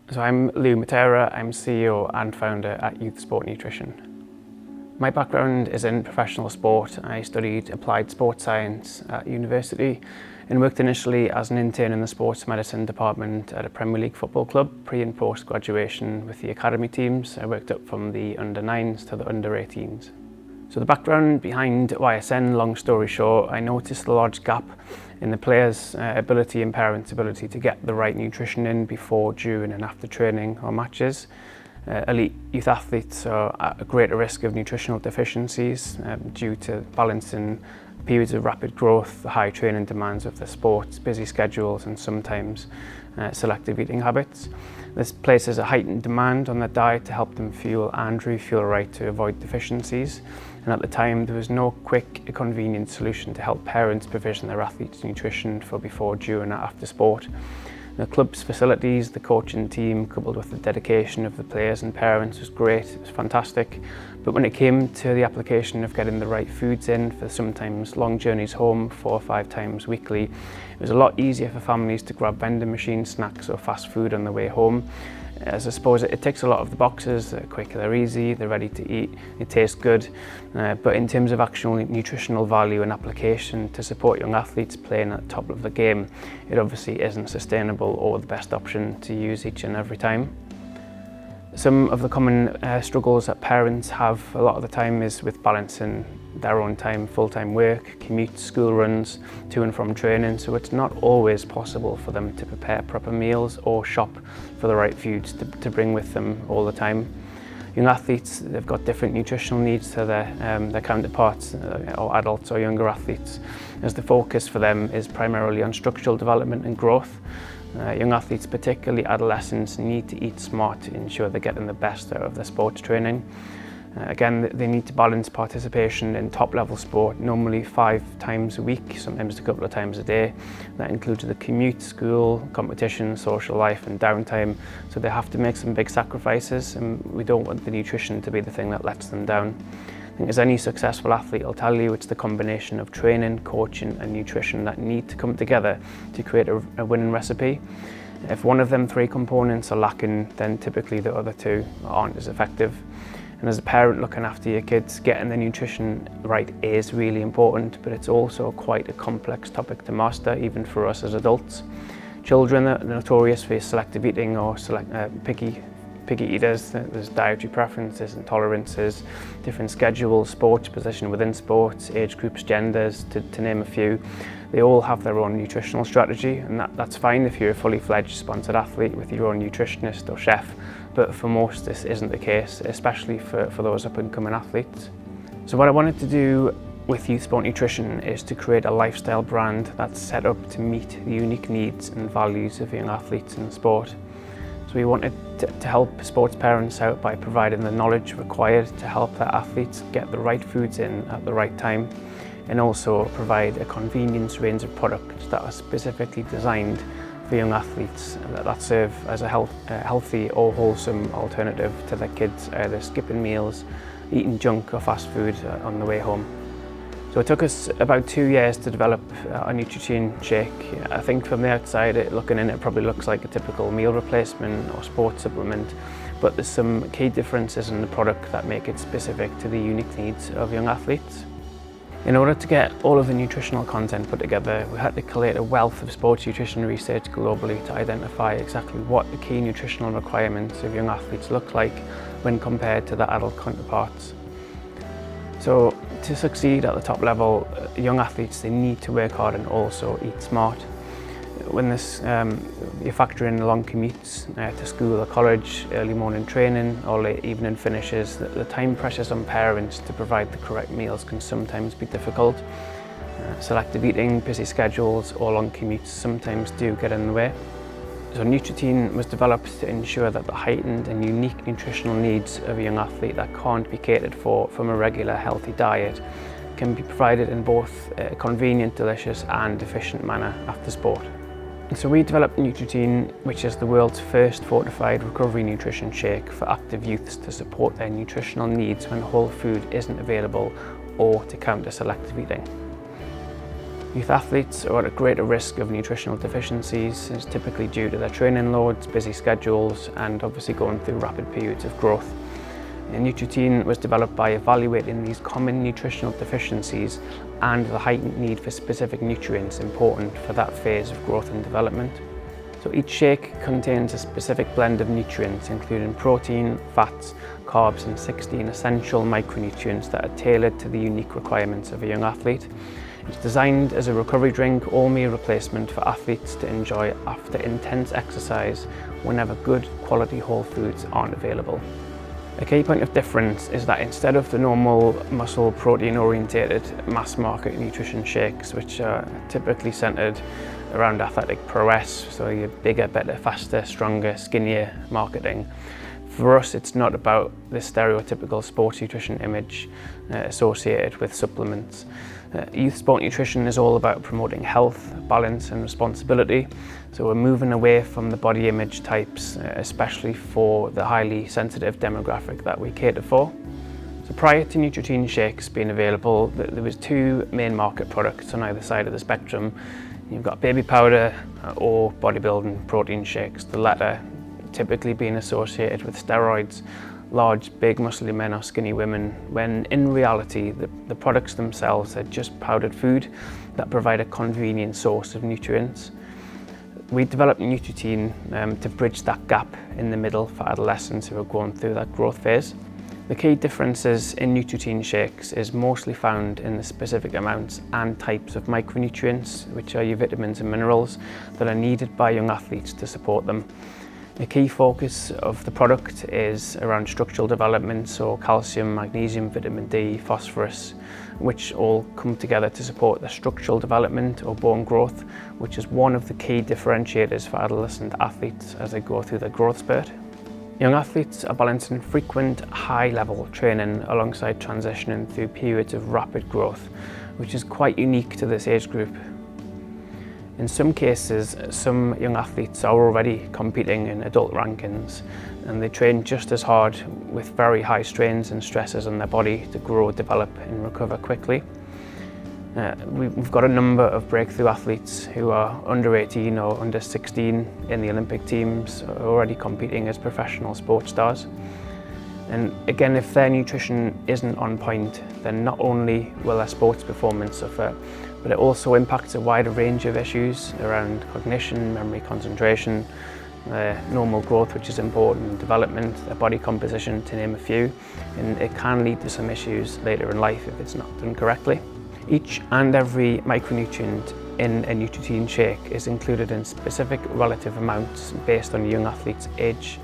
So I'm Lou Matera, I'm CEO and founder at Youth Sport Nutrition. My background is in professional sport. I studied applied sports science at university and worked initially as an intern in the sports medicine department at a Premier League football club, pre and post graduation with the academy teams. I worked up from the under-9s to the under-18s. So the background behind YSN, long story short, I noticed a large gap in the players' ability and parents' ability to get the right nutrition in before, during and after training or matches. Elite youth athletes are at a greater risk of nutritional deficiencies due to balancing periods of rapid growth, the high training demands of the sports, busy schedules and sometimes selective eating habits. This places a heightened demand on their diet to help them fuel and refuel right to avoid deficiencies. And at the time, there was no quick, convenient solution to help parents provision their athletes nutrition for before, during and after sport. The club's facilities, the coaching team, coupled with the dedication of the players and parents was great, it was fantastic. But when it came to the application of getting the right foods in for sometimes long journeys home 4 or 5 times weekly, it was a lot easier for families to grab vending machine snacks or fast food on the way home. As I suppose it ticks a lot of the boxes, they're quick, they're easy, they're ready to eat, it tastes good. But in terms of actual nutritional value and application to support young athletes playing at the top of the game, it obviously isn't sustainable or the best option to use each and every time. Some of the common struggles that parents have a lot of the time is with balancing their own time, full-time work, commutes, school runs, to and from training, so it's not always possible for them to prepare proper meals or shop for the right foods to bring with them all the time. Young athletes, they've got different nutritional needs to their counterparts or adults or younger athletes, as the focus for them is primarily on structural development and growth. Young athletes, particularly adolescents, need to eat smart to ensure they're getting the best out of their sports training. Again, they need to balance participation in top-level sport, normally 5 times a week, sometimes a couple of times a day. That includes the commute, school, competition, social life and downtime, so they have to make some big sacrifices, and we don't want the nutrition to be the thing that lets them down. I think as any successful athlete will tell you, it's the combination of training, coaching and nutrition that need to come together to create a winning recipe. If one of them 3 components are lacking, then typically the other 2 aren't as effective. And as a parent looking after your kids, getting the nutrition right is really important, but it's also quite a complex topic to master, even for us as adults. Children are notorious for selective eating or picky eaters. There's dietary preferences, intolerances, different schedules, sports position within sports, age groups, genders, to name a few. They all have their own nutritional strategy, and that's fine if you're a fully fledged sponsored athlete with your own nutritionist or chef, but for most this isn't the case, especially for those up and coming athletes. So what I wanted to do with Youth Sport Nutrition is to create a lifestyle brand that's set up to meet the unique needs and values of young athletes in sport. So we wanted to help sports parents out by providing the knowledge required to help their athletes get the right foods in at the right time, and also provide a convenience range of products that are specifically designed for young athletes that serve as a healthy or wholesome alternative to their kids, either skipping meals, eating junk or fast food on the way home. So it took us about 2 years to develop a NUTRI-TEEN shake. I think from the outside, looking in, it probably looks like a typical meal replacement or sports supplement, but there's some key differences in the product that make it specific to the unique needs of young athletes. In order to get all of the nutritional content put together, we had to collate a wealth of sports nutrition research globally to identify exactly what the key nutritional requirements of young athletes look like when compared to their adult counterparts. So to succeed at the top level, young athletes, they need to work hard and also eat smart. When you factor in long commutes to school or college, early morning training or late evening finishes, the time pressures on parents to provide the correct meals can sometimes be difficult. Selective eating, busy schedules or long commutes sometimes do get in the way. So NUTRI-TEEN was developed to ensure that the heightened and unique nutritional needs of a young athlete that can't be catered for from a regular healthy diet can be provided in both a convenient, delicious and efficient manner after sport. So we developed NUTRI-TEEN, which is the world's first fortified recovery nutrition shake for active youths to support their nutritional needs when whole food isn't available or to counter selective eating. Youth athletes are at a greater risk of nutritional deficiencies. It's typically due to their training loads, busy schedules, and obviously going through rapid periods of growth. NUTRI-TEEN was developed by evaluating these common nutritional deficiencies and the heightened need for specific nutrients important for that phase of growth and development. So each shake contains a specific blend of nutrients, including protein, fats, carbs, and 16 essential micronutrients that are tailored to the unique requirements of a young athlete. It's designed as a recovery drink or meal replacement for athletes to enjoy after intense exercise whenever good quality whole foods aren't available. A key point of difference is that instead of the normal muscle protein orientated mass market nutrition shakes, which are typically centered around athletic prowess, so your bigger, better, faster, stronger, skinnier marketing, for us it's not about the stereotypical sports nutrition image associated with supplements. Youth sport nutrition is all about promoting health, balance and responsibility. So we're moving away from the body image types, especially for the highly sensitive demographic that we cater for. So prior to NUTRI-TEEN Shakes being available, there was two main market products on either side of the spectrum. You've got baby powder or bodybuilding protein shakes, the latter typically being associated with steroids, large, big, muscly men or skinny women, when in reality the products themselves are just powdered food that provide a convenient source of nutrients. We developed NUTRI-TEEN to bridge that gap in the middle for adolescents who are going through that growth phase. The key differences in NUTRI-TEEN Shakes is mostly found in the specific amounts and types of micronutrients, which are your vitamins and minerals that are needed by young athletes to support them. The key focus of the product is around structural development, so calcium, magnesium, vitamin D, phosphorus, which all come together to support the structural development or bone growth, which is one of the key differentiators for adolescent athletes as they go through their growth spurt. Young athletes are balancing frequent high-level training alongside transitioning through periods of rapid growth, which is quite unique to this age group. In some cases, some young athletes are already competing in adult rankings and they train just as hard with very high strains and stresses on their body to grow, develop and recover quickly. We've got a number of breakthrough athletes who are under 18 or under 16 in the Olympic teams, already competing as professional sports stars. And again, if their nutrition isn't on point, then not only will their sports performance suffer, but it also impacts a wider range of issues around cognition, memory, concentration, normal growth, which is important, development, their body composition, to name a few. And it can lead to some issues later in life if it's not done correctly. Each and every micronutrient in a NUTRI-TEEN shake is included in specific relative amounts based on a young athlete's age.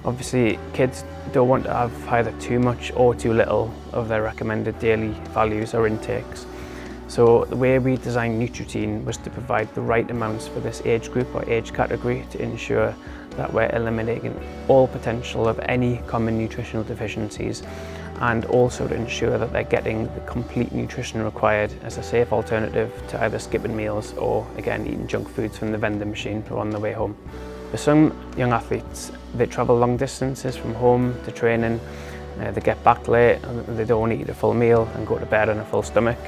Obviously, kids don't want to have either too much or too little of their recommended daily values or intakes. So the way we designed NUTRI-TEEN was to provide the right amounts for this age group or age category to ensure that we're eliminating all potential of any common nutritional deficiencies, and also to ensure that they're getting the complete nutrition required as a safe alternative to either skipping meals or, again, eating junk foods from the vending machine or on the way home. For some young athletes, they travel long distances from home to training, they get back late, and they don't eat a full meal and go to bed on a full stomach.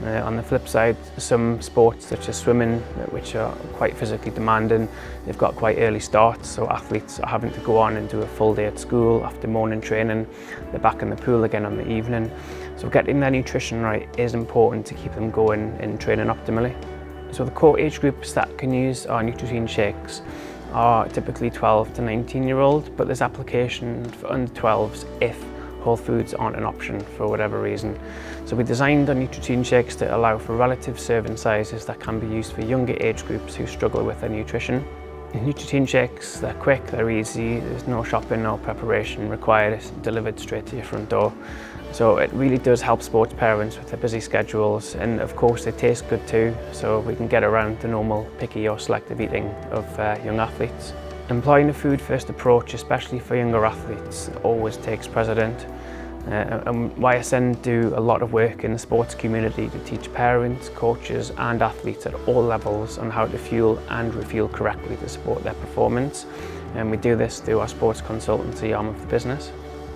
On the flip side, some sports such as swimming, which are quite physically demanding, they've got quite early starts, so athletes are having to go on and do a full day at school after morning training. They're back in the pool again on the evening. So getting their nutrition right is important to keep them going in training optimally. So the core age groups that can use our NUTRI-TEEN shakes are typically 12 to 19-year-old, but there's application for under 12s if whole foods aren't an option for whatever reason. So we designed our NUTRI-TEEN shakes to allow for relative serving sizes that can be used for younger age groups who struggle with their nutrition. NUTRI-TEEN shakes, they're quick, they're easy, there's no shopping or preparation required, it's delivered straight to your front door. So it really does help sports parents with their busy schedules, and of course they taste good too, so we can get around the normal picky or selective eating of young athletes. Employing a food-first approach, especially for younger athletes, always takes precedent. And YSN do a lot of work in the sports community to teach parents, coaches and athletes at all levels on how to fuel and refuel correctly to support their performance. And we do this through our sports consultancy arm of the business.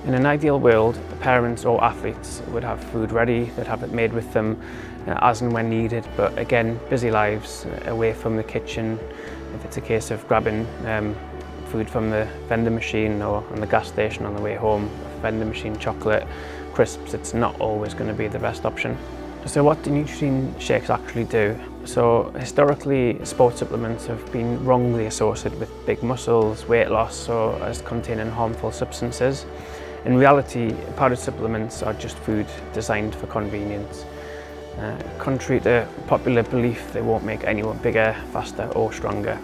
In an ideal world, parents or athletes would have food ready, they'd have it made with them as and when needed, but again, busy lives away from the kitchen. If it's a case of grabbing food from the vending machine or on the gas station on the way home, vending machine chocolate, crisps, it's not always going to be the best option. So what do NUTRI-TEEN Shakes actually do? So historically, sports supplements have been wrongly associated with big muscles, weight loss, or as containing harmful substances. In reality, powdered supplements are just food designed for convenience. Contrary to popular belief, they won't make anyone bigger, faster or stronger.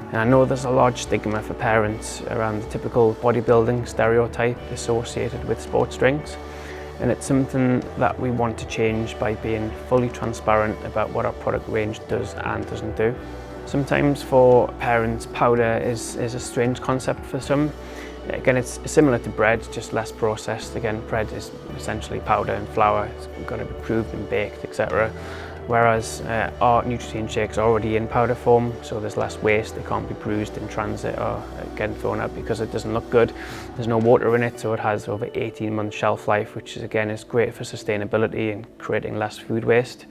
And I know there's a large stigma for parents around the typical bodybuilding stereotype associated with sports drinks, and it's something that we want to change by being fully transparent about what our product range does and doesn't do. Sometimes for parents, powder is a strange concept for some. Again, it's similar to bread, just less processed. Again, bread is essentially powder and flour. It's got to be proved and baked, etc. Whereas our NUTRI-TEEN Shakes are already in powder form, so there's less waste. They can't be bruised in transit or again thrown out because it doesn't look good. There's no water in it, so it has over 18-month shelf life, which is great for sustainability and creating less food waste.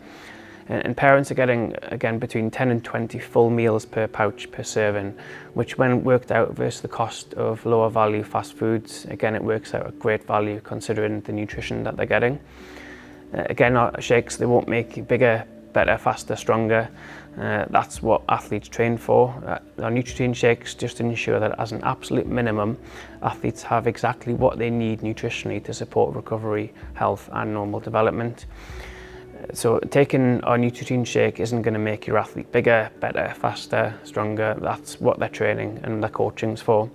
And parents are getting, again, between 10 and 20 full meals per pouch per serving, which when worked out versus the cost of lower value fast foods, again, it works out at great value considering the nutrition that they're getting. Again, our shakes, they won't make you bigger, better, faster, stronger. That's what athletes train for. Our NUTRI-TEEN Shakes just ensure that as an absolute minimum, athletes have exactly what they need nutritionally to support recovery, health and normal development. So taking our NUTRI-TEEN Shake isn't going to make your athlete bigger, better, faster, stronger. That's what their training and their coaching's for.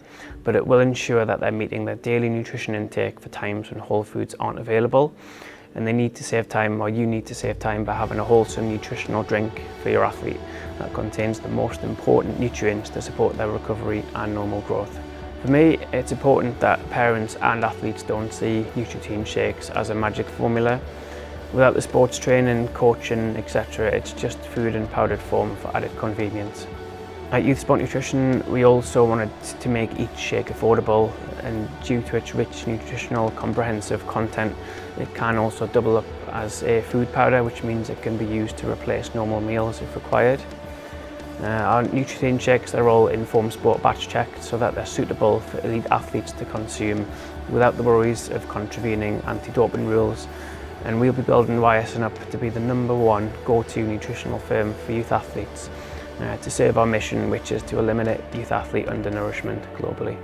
But it will ensure that they're meeting their daily nutrition intake for times when whole foods aren't available. And they need to save time, or you need to save time, by having a wholesome nutritional drink for your athlete that contains the most important nutrients to support their recovery and normal growth. For me, it's important that parents and athletes don't see NUTRI-TEEN Shakes as a magic formula. Without the sports training, coaching, etc., it's just food in powdered form for added convenience. At Youth Sport Nutrition, we also wanted to make each shake affordable, and due to its rich nutritional comprehensive content, it can also double up as a food powder, which means it can be used to replace normal meals if required. Our NUTRI-TEEN Shakes are all Informed Sport batch checked so that they're suitable for elite athletes to consume without the worries of contravening anti-doping rules. And we'll be building YSN up to be the #1 go-to nutritional firm for youth athletes to serve our mission, which is to eliminate youth athlete undernourishment globally.